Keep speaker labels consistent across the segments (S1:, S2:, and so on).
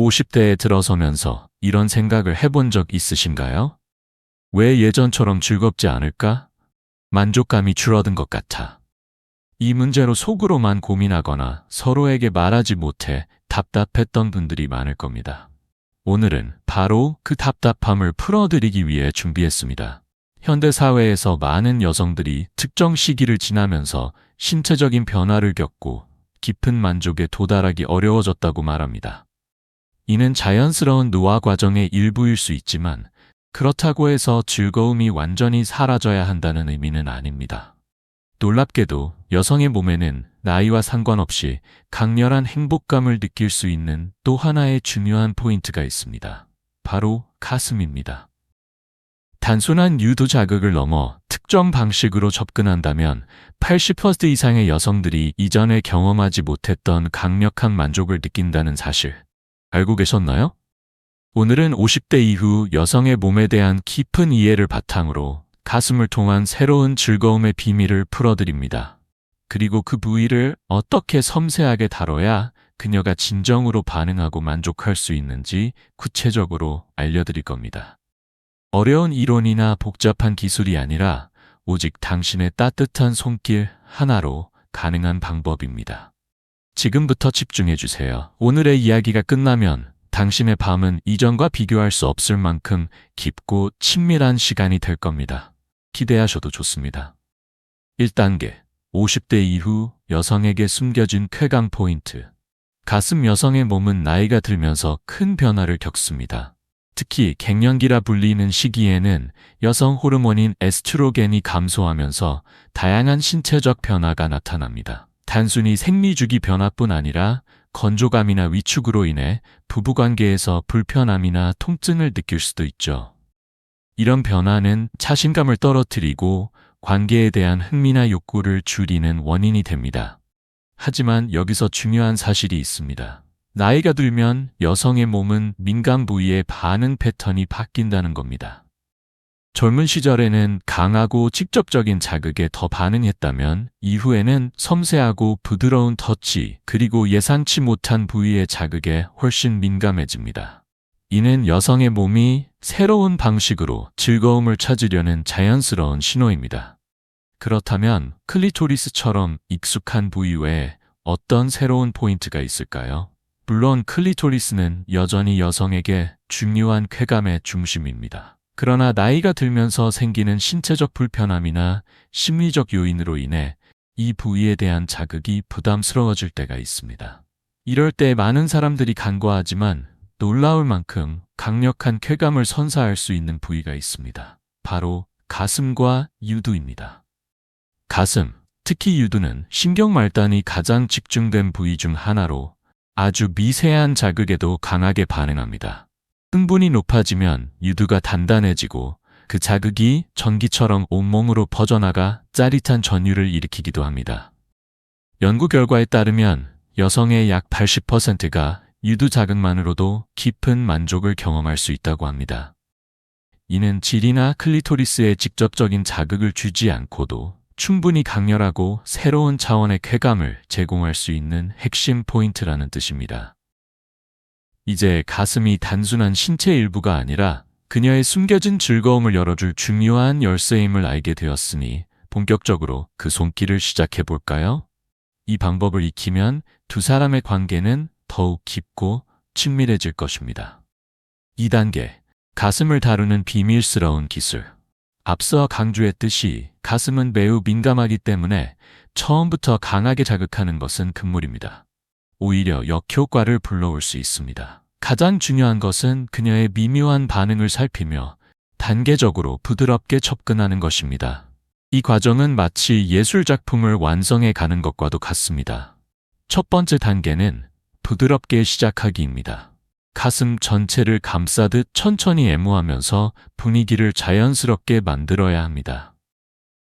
S1: 50대에 들어서면서 이런 생각을 해본 적 있으신가요? 왜 예전처럼 즐겁지 않을까? 만족감이 줄어든 것 같아. 이 문제로 속으로만 고민하거나 서로에게 말하지 못해 답답했던 분들이 많을 겁니다. 오늘은 바로 그 답답함을 풀어드리기 위해 준비했습니다. 현대 사회에서 많은 여성들이 특정 시기를 지나면서 신체적인 변화를 겪고 깊은 만족에 도달하기 어려워졌다고 말합니다. 이는 자연스러운 노화 과정의 일부일 수 있지만 그렇다고 해서 즐거움이 완전히 사라져야 한다는 의미는 아닙니다. 놀랍게도 여성의 몸에는 나이와 상관없이 강렬한 행복감을 느낄 수 있는 또 하나의 중요한 포인트가 있습니다. 바로 가슴입니다. 단순한 유도 자극을 넘어 특정 방식으로 접근한다면 80% 이상의 여성들이 이전에 경험하지 못했던 강력한 만족을 느낀다는 사실 알고 계셨나요? 오늘은 50대 이후 여성의 몸에 대한 깊은 이해를 바탕으로 가슴을 통한 새로운 즐거움의 비밀을 풀어드립니다. 그리고 그 부위를 어떻게 섬세하게 다뤄야 그녀가 진정으로 반응하고 만족할 수 있는지 구체적으로 알려드릴 겁니다. 어려운 이론이나 복잡한 기술이 아니라 오직 당신의 따뜻한 손길 하나로 가능한 방법입니다. 지금부터 집중해주세요. 오늘의 이야기가 끝나면 당신의 밤은 이전과 비교할 수 없을 만큼 깊고 친밀한 시간이 될 겁니다. 기대하셔도 좋습니다. 1단계, 50대 이후 여성에게 숨겨진 쾌감 포인트. 가슴. 여성의 몸은 나이가 들면서 큰 변화를 겪습니다. 특히 갱년기라 불리는 시기에는 여성 호르몬인 에스트로겐이 감소하면서 다양한 신체적 변화가 나타납니다. 단순히 생리주기 변화뿐 아니라 건조감이나 위축으로 인해 부부관계에서 불편함이나 통증을 느낄 수도 있죠. 이런 변화는 자신감을 떨어뜨리고 관계에 대한 흥미나 욕구를 줄이는 원인이 됩니다. 하지만 여기서 중요한 사실이 있습니다. 나이가 들면 여성의 몸은 민감 부위의 반응 패턴이 바뀐다는 겁니다. 젊은 시절에는 강하고 직접적인 자극에 더 반응했다면 이후에는 섬세하고 부드러운 터치 그리고 예상치 못한 부위의 자극에 훨씬 민감해집니다. 이는 여성의 몸이 새로운 방식으로 즐거움을 찾으려는 자연스러운 신호입니다. 그렇다면 클리토리스처럼 익숙한 부위 외에 어떤 새로운 포인트가 있을까요? 물론 클리토리스는 여전히 여성에게 중요한 쾌감의 중심입니다. 그러나 나이가 들면서 생기는 신체적 불편함이나 심리적 요인으로 인해 이 부위에 대한 자극이 부담스러워질 때가 있습니다. 이럴 때 많은 사람들이 간과하지만 놀라울 만큼 강력한 쾌감을 선사할 수 있는 부위가 있습니다. 바로 가슴과 유두입니다. 가슴, 특히 유두는 신경말단이 가장 집중된 부위 중 하나로 아주 미세한 자극에도 강하게 반응합니다. 흥분이 높아지면 유두가 단단해지고 그 자극이 전기처럼 온몸으로 퍼져나가 짜릿한 전율을 일으키기도 합니다. 연구 결과에 따르면 여성의 약 80%가 유두 자극만으로도 깊은 만족을 경험할 수 있다고 합니다. 이는 질이나 클리토리스의 직접적인 자극을 주지 않고도 충분히 강렬하고 새로운 차원의 쾌감을 제공할 수 있는 핵심 포인트라는 뜻입니다. 이제 가슴이 단순한 신체 일부가 아니라 그녀의 숨겨진 즐거움을 열어줄 중요한 열쇠임을 알게 되었으니 본격적으로 그 손길을 시작해 볼까요? 이 방법을 익히면 두 사람의 관계는 더욱 깊고 친밀해질 것입니다. 2단계, 가슴을 다루는 비밀스러운 기술. 앞서 강조했듯이 가슴은 매우 민감하기 때문에 처음부터 강하게 자극하는 것은 금물입니다. 오히려 역효과를 불러올 수 있습니다. 가장 중요한 것은 그녀의 미묘한 반응을 살피며 단계적으로 부드럽게 접근하는 것입니다. 이 과정은 마치 예술작품을 완성해 가는 것과도 같습니다. 첫 번째 단계는 부드럽게 시작하기입니다. 가슴 전체를 감싸듯 천천히 애무하면서 분위기를 자연스럽게 만들어야 합니다.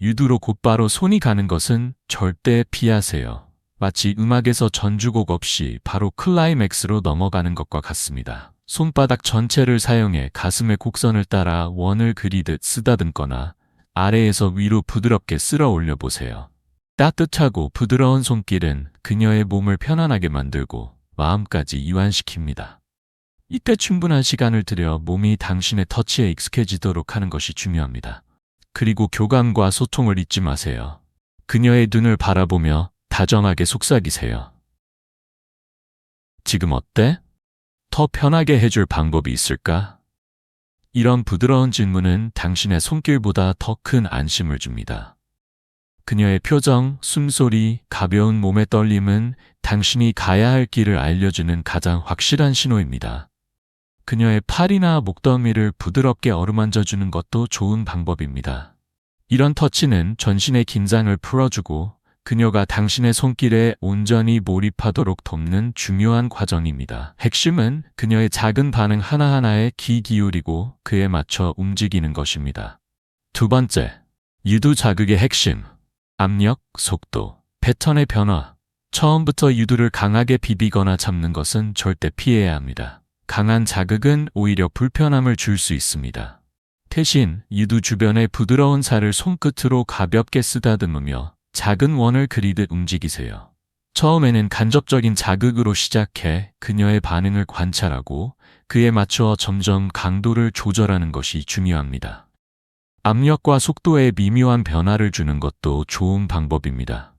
S1: 유두로 곧바로 손이 가는 것은 절대 피하세요. 마치 음악에서 전주곡 없이 바로 클라이맥스로 넘어가는 것과 같습니다. 손바닥 전체를 사용해 가슴의 곡선을 따라 원을 그리듯 쓰다듬거나 아래에서 위로 부드럽게 쓸어 올려보세요. 따뜻하고 부드러운 손길은 그녀의 몸을 편안하게 만들고 마음까지 이완시킵니다. 이때 충분한 시간을 들여 몸이 당신의 터치에 익숙해지도록 하는 것이 중요합니다. 그리고 교감과 소통을 잊지 마세요. 그녀의 눈을 바라보며 다정하게 속삭이세요. 지금 어때? 더 편하게 해줄 방법이 있을까? 이런 부드러운 질문은 당신의 손길보다 더 큰 안심을 줍니다. 그녀의 표정, 숨소리, 가벼운 몸의 떨림은 당신이 가야 할 길을 알려주는 가장 확실한 신호입니다. 그녀의 팔이나 목덜미를 부드럽게 어루만져 주는 것도 좋은 방법입니다. 이런 터치는 전신의 긴장을 풀어주고 그녀가 당신의 손길에 온전히 몰입하도록 돕는 중요한 과정입니다. 핵심은 그녀의 작은 반응 하나하나에 귀 기울이고 그에 맞춰 움직이는 것입니다. 두 번째, 유두 자극의 핵심. 압력, 속도, 패턴의 변화. 처음부터 유두를 강하게 비비거나 잡는 것은 절대 피해야 합니다. 강한 자극은 오히려 불편함을 줄 수 있습니다. 대신 유두 주변의 부드러운 살을 손끝으로 가볍게 쓰다듬으며 작은 원을 그리듯 움직이세요. 처음에는 간접적인 자극으로 시작해 그녀의 반응을 관찰하고 그에 맞추어 점점 강도를 조절하는 것이 중요합니다. 압력과 속도에 미묘한 변화를 주는 것도 좋은 방법입니다.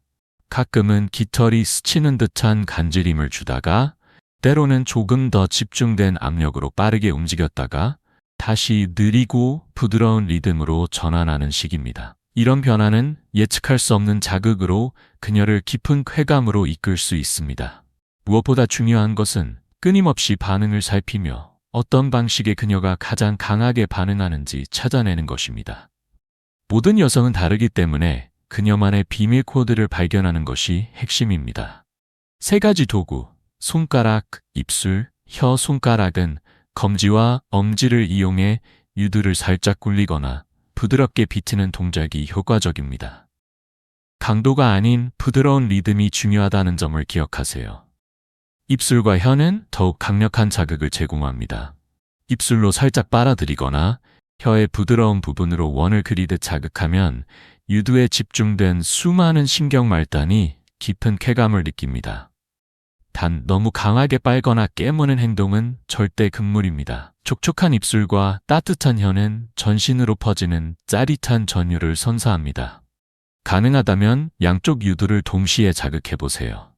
S1: 가끔은 깃털이 스치는 듯한 간지림을 주다가 때로는 조금 더 집중된 압력으로 빠르게 움직였다가 다시 느리고 부드러운 리듬으로 전환하는 식입니다. 이런 변화는 예측할 수 없는 자극으로 그녀를 깊은 쾌감으로 이끌 수 있습니다. 무엇보다 중요한 것은 끊임없이 반응을 살피며 어떤 방식에 그녀가 가장 강하게 반응하는지 찾아내는 것입니다. 모든 여성은 다르기 때문에 그녀만의 비밀 코드를 발견하는 것이 핵심입니다. 3가지 도구, 손가락, 입술, 혀, 손가락은 검지와 엄지를 이용해 유두를 살짝 굴리거나 부드럽게 비트는 동작이 효과적입니다. 강도가 아닌 부드러운 리듬이 중요하다는 점을 기억하세요. 입술과 혀는 더욱 강력한 자극을 제공합니다. 입술로 살짝 빨아들이거나 혀의 부드러운 부분으로 원을 그리듯 자극하면 유두에 집중된 수많은 신경 말단이 깊은 쾌감을 느낍니다. 단 너무 강하게 빨거나 깨무는 행동은 절대 금물입니다. 촉촉한 입술과 따뜻한 혀는 전신으로 퍼지는 짜릿한 전율을 선사합니다. 가능하다면 양쪽 유두를 동시에 자극해보세요.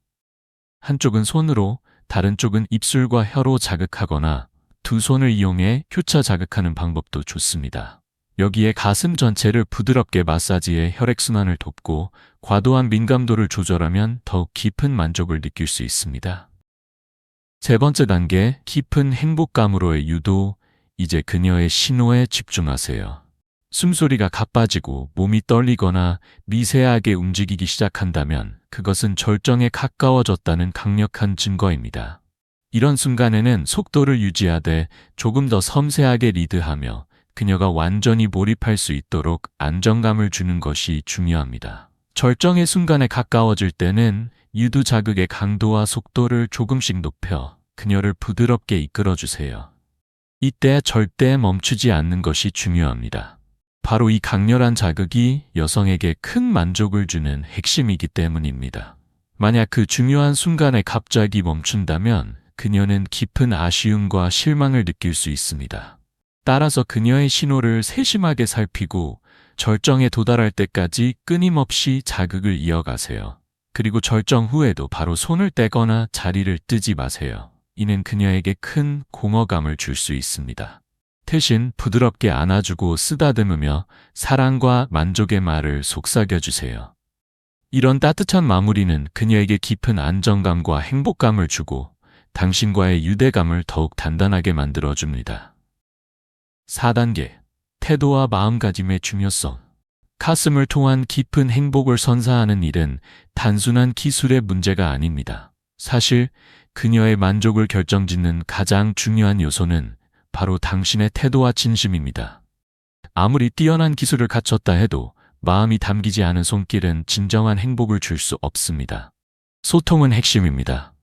S1: 한쪽은 손으로, 다른 쪽은 입술과 혀로 자극하거나 두 손을 이용해 교차 자극하는 방법도 좋습니다. 여기에 가슴 전체를 부드럽게 마사지해 혈액순환을 돕고 과도한 민감도를 조절하면 더욱 깊은 만족을 느낄 수 있습니다. 3번째 단계, 깊은 행복감으로의 유도. 이제 그녀의 신호에 집중하세요. 숨소리가 가빠지고 몸이 떨리거나 미세하게 움직이기 시작한다면 그것은 절정에 가까워졌다는 강력한 증거입니다. 이런 순간에는 속도를 유지하되 조금 더 섬세하게 리드하며 그녀가 완전히 몰입할 수 있도록 안정감을 주는 것이 중요합니다. 절정의 순간에 가까워질 때는 유두 자극의 강도와 속도를 조금씩 높여 그녀를 부드럽게 이끌어주세요. 이때 절대 멈추지 않는 것이 중요합니다. 바로 이 강렬한 자극이 여성에게 큰 만족을 주는 핵심이기 때문입니다. 만약 그 중요한 순간에 갑자기 멈춘다면 그녀는 깊은 아쉬움과 실망을 느낄 수 있습니다. 따라서 그녀의 신호를 세심하게 살피고 절정에 도달할 때까지 끊임없이 자극을 이어가세요. 그리고 절정 후에도 바로 손을 떼거나 자리를 뜨지 마세요. 이는 그녀에게 큰 공허감을 줄 수 있습니다. 대신 부드럽게 안아주고 쓰다듬으며 사랑과 만족의 말을 속삭여주세요. 이런 따뜻한 마무리는 그녀에게 깊은 안정감과 행복감을 주고 당신과의 유대감을 더욱 단단하게 만들어줍니다. 4단계, 태도와 마음가짐의 중요성. 가슴을 통한 깊은 행복을 선사하는 일은 단순한 기술의 문제가 아닙니다. 사실 그녀의 만족을 결정짓는 가장 중요한 요소는 바로 당신의 태도와 진심입니다. 아무리 뛰어난 기술을 갖췄다 해도 마음이 담기지 않은 손길은 진정한 행복을 줄 수 없습니다. 소통은 핵심입니다.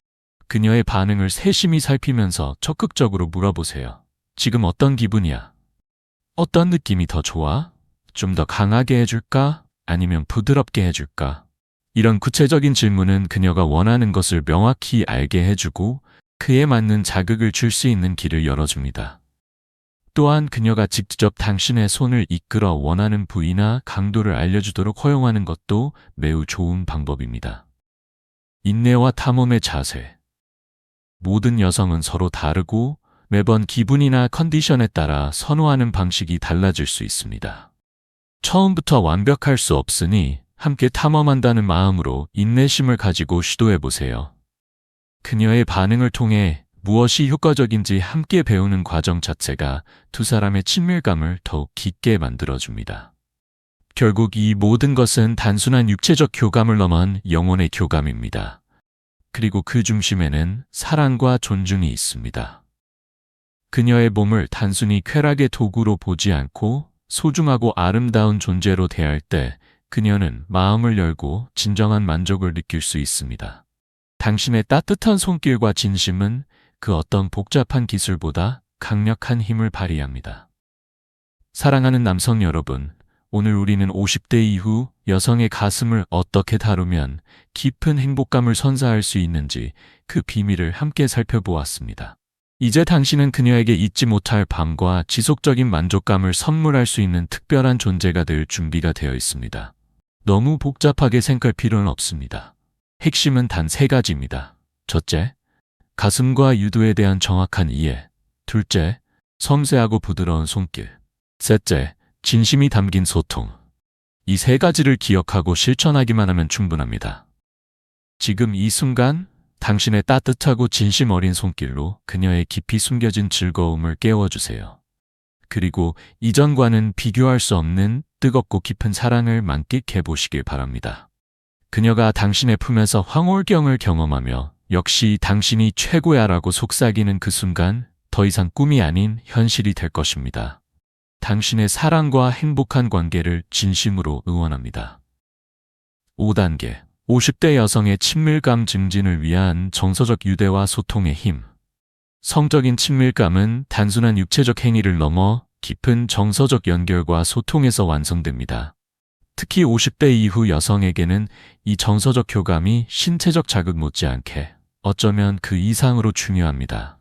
S1: 그녀의 반응을 세심히 살피면서 적극적으로 물어보세요. 지금 어떤 기분이야? 어떤 느낌이 더 좋아? 좀 더 강하게 해줄까? 아니면 부드럽게 해줄까? 이런 구체적인 질문은 그녀가 원하는 것을 명확히 알게 해주고 그에 맞는 자극을 줄 수 있는 길을 열어줍니다. 또한 그녀가 직접 당신의 손을 이끌어 원하는 부위나 강도를 알려주도록 허용하는 것도 매우 좋은 방법입니다. 인내와 탐험의 자세. 모든 여성은 서로 다르고 매번 기분이나 컨디션에 따라 선호하는 방식이 달라질 수 있습니다. 처음부터 완벽할 수 없으니 함께 탐험한다는 마음으로 인내심을 가지고 시도해보세요. 그녀의 반응을 통해 무엇이 효과적인지 함께 배우는 과정 자체가 두 사람의 친밀감을 더욱 깊게 만들어줍니다. 결국 이 모든 것은 단순한 육체적 교감을 넘은 영혼의 교감입니다. 그리고 그 중심에는 사랑과 존중이 있습니다. 그녀의 몸을 단순히 쾌락의 도구로 보지 않고 소중하고 아름다운 존재로 대할 때 그녀는 마음을 열고 진정한 만족을 느낄 수 있습니다. 당신의 따뜻한 손길과 진심은 그 어떤 복잡한 기술보다 강력한 힘을 발휘합니다. 사랑하는 남성 여러분, 오늘 우리는 50대 이후 여성의 가슴을 어떻게 다루면 깊은 행복감을 선사할 수 있는지 그 비밀을 함께 살펴보았습니다. 이제 당신은 그녀에게 잊지 못할 밤과 지속적인 만족감을 선물할 수 있는 특별한 존재가 될 준비가 되어 있습니다. 너무 복잡하게 생각할 필요는 없습니다. 핵심은 단 3가지입니다. 첫째, 가슴과 유두에 대한 정확한 이해. 둘째, 섬세하고 부드러운 손길. 셋째, 진심이 담긴 소통. 이 3가지를 기억하고 실천하기만 하면 충분합니다. 지금 이 순간 당신의 따뜻하고 진심 어린 손길로 그녀의 깊이 숨겨진 즐거움을 깨워주세요. 그리고 이전과는 비교할 수 없는 뜨겁고 깊은 사랑을 만끽해 보시길 바랍니다. 그녀가 당신의 품에서 황홀경을 경험하며 역시 당신이 최고야라고 속삭이는 그 순간 더 이상 꿈이 아닌 현실이 될 것입니다. 당신의 사랑과 행복한 관계를 진심으로 응원합니다. 5단계, 50대 여성의 친밀감 증진을 위한 정서적 유대와 소통의 힘. 성적인 친밀감은 단순한 육체적 행위를 넘어 깊은 정서적 연결과 소통에서 완성됩니다. 특히 50대 이후 여성에게는 이 정서적 교감이 신체적 자극 못지않게 어쩌면 그 이상으로 중요합니다.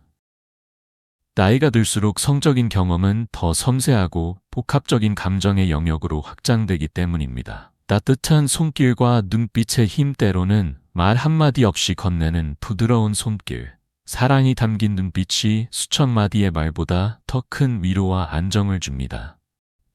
S1: 나이가 들수록 성적인 경험은 더 섬세하고 복합적인 감정의 영역으로 확장되기 때문입니다. 따뜻한 손길과 눈빛의 힘, 때로는 말 한마디 없이 건네는 부드러운 손길, 사랑이 담긴 눈빛이 수천 마디의 말보다 더 큰 위로와 안정을 줍니다.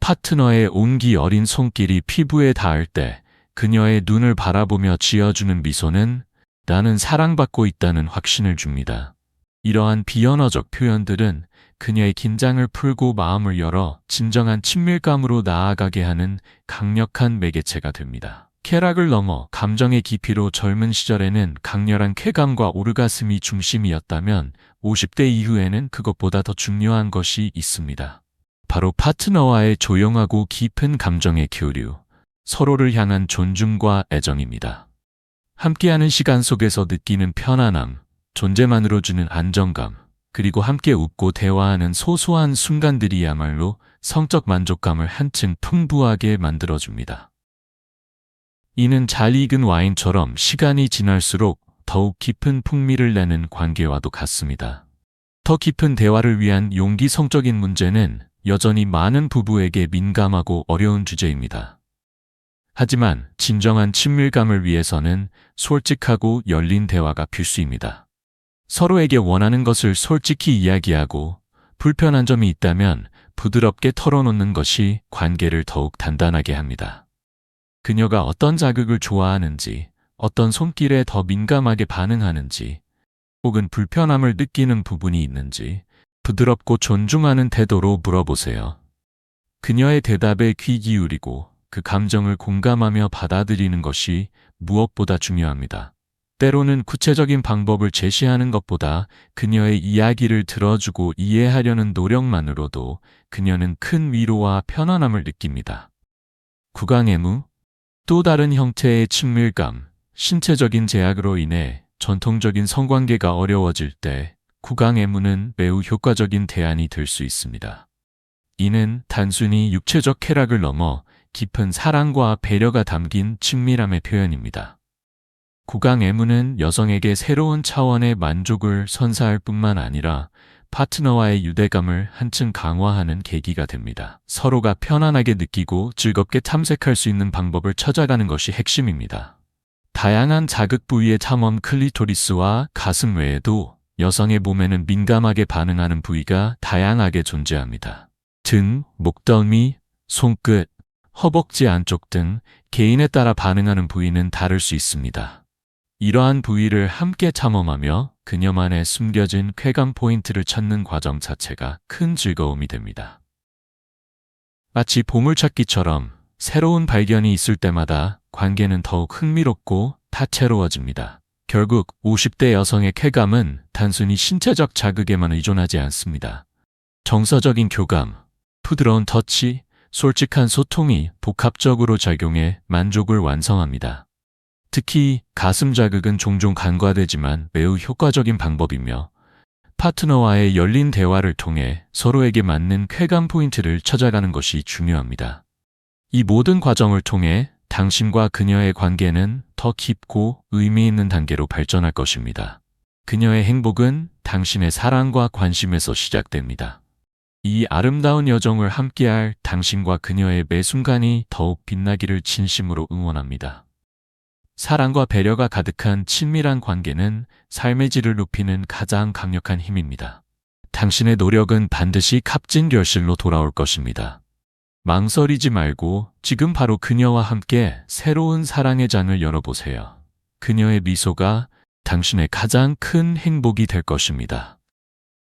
S1: 파트너의 온기 어린 손길이 피부에 닿을 때 그녀의 눈을 바라보며 지어주는 미소는 나는 사랑받고 있다는 확신을 줍니다. 이러한 비언어적 표현들은 그녀의 긴장을 풀고 마음을 열어 진정한 친밀감으로 나아가게 하는 강력한 매개체가 됩니다. 쾌락을 넘어 감정의 깊이로 젊은 시절에는 강렬한 쾌감과 오르가슴이 중심이었다면 50대 이후에는 그것보다 더 중요한 것이 있습니다. 바로 파트너와의 조용하고 깊은 감정의 교류, 서로를 향한 존중과 애정입니다. 함께하는 시간 속에서 느끼는 편안함, 존재만으로 주는 안정감, 그리고 함께 웃고 대화하는 소소한 순간들이야말로 성적 만족감을 한층 풍부하게 만들어줍니다. 이는 잘 익은 와인처럼 시간이 지날수록 더욱 깊은 풍미를 내는 관계와도 같습니다. 더 깊은 대화를 위한 용기. 성적인 문제는 여전히 많은 부부에게 민감하고 어려운 주제입니다. 하지만 진정한 친밀감을 위해서는 솔직하고 열린 대화가 필수입니다. 서로에게 원하는 것을 솔직히 이야기하고 불편한 점이 있다면 부드럽게 털어놓는 것이 관계를 더욱 단단하게 합니다. 그녀가 어떤 자극을 좋아하는지, 어떤 손길에 더 민감하게 반응하는지, 혹은 불편함을 느끼는 부분이 있는지 부드럽고 존중하는 태도로 물어보세요. 그녀의 대답에 귀 기울이고 그 감정을 공감하며 받아들이는 것이 무엇보다 중요합니다. 때로는 구체적인 방법을 제시하는 것보다 그녀의 이야기를 들어주고 이해하려는 노력만으로도 그녀는 큰 위로와 편안함을 느낍니다. 구강애무, 또 다른 형태의 친밀감, 신체적인 제약으로 인해 전통적인 성관계가 어려워질 때 구강애무는 매우 효과적인 대안이 될 수 있습니다. 이는 단순히 육체적 쾌락을 넘어 깊은 사랑과 배려가 담긴 친밀함의 표현입니다. 구강애무는 여성에게 새로운 차원의 만족을 선사할 뿐만 아니라 파트너와의 유대감을 한층 강화하는 계기가 됩니다. 서로가 편안하게 느끼고 즐겁게 탐색할 수 있는 방법을 찾아가는 것이 핵심입니다. 다양한 자극 부위의 탐험 클리토리스와 가슴 외에도 여성의 몸에는 민감하게 반응하는 부위가 다양하게 존재합니다. 등, 목덜미, 손끝, 허벅지 안쪽 등 개인에 따라 반응하는 부위는 다를 수 있습니다. 이러한 부위를 함께 탐험하며 그녀만의 숨겨진 쾌감 포인트를 찾는 과정 자체가 큰 즐거움이 됩니다. 마치 보물찾기처럼 새로운 발견이 있을 때마다 관계는 더욱 흥미롭고 다채로워집니다. 결국 50대 여성의 쾌감은 단순히 신체적 자극에만 의존하지 않습니다. 정서적인 교감, 부드러운 터치, 솔직한 소통이 복합적으로 작용해 만족을 완성합니다. 특히 가슴 자극은 종종 간과되지만 매우 효과적인 방법이며 파트너와의 열린 대화를 통해 서로에게 맞는 쾌감 포인트를 찾아가는 것이 중요합니다. 이 모든 과정을 통해 당신과 그녀의 관계는 더 깊고 의미 있는 단계로 발전할 것입니다. 그녀의 행복은 당신의 사랑과 관심에서 시작됩니다. 이 아름다운 여정을 함께할 당신과 그녀의 매 순간이 더욱 빛나기를 진심으로 응원합니다. 사랑과 배려가 가득한 친밀한 관계는 삶의 질을 높이는 가장 강력한 힘입니다. 당신의 노력은 반드시 값진 결실로 돌아올 것입니다. 망설이지 말고 지금 바로 그녀와 함께 새로운 사랑의 장을 열어보세요. 그녀의 미소가 당신의 가장 큰 행복이 될 것입니다.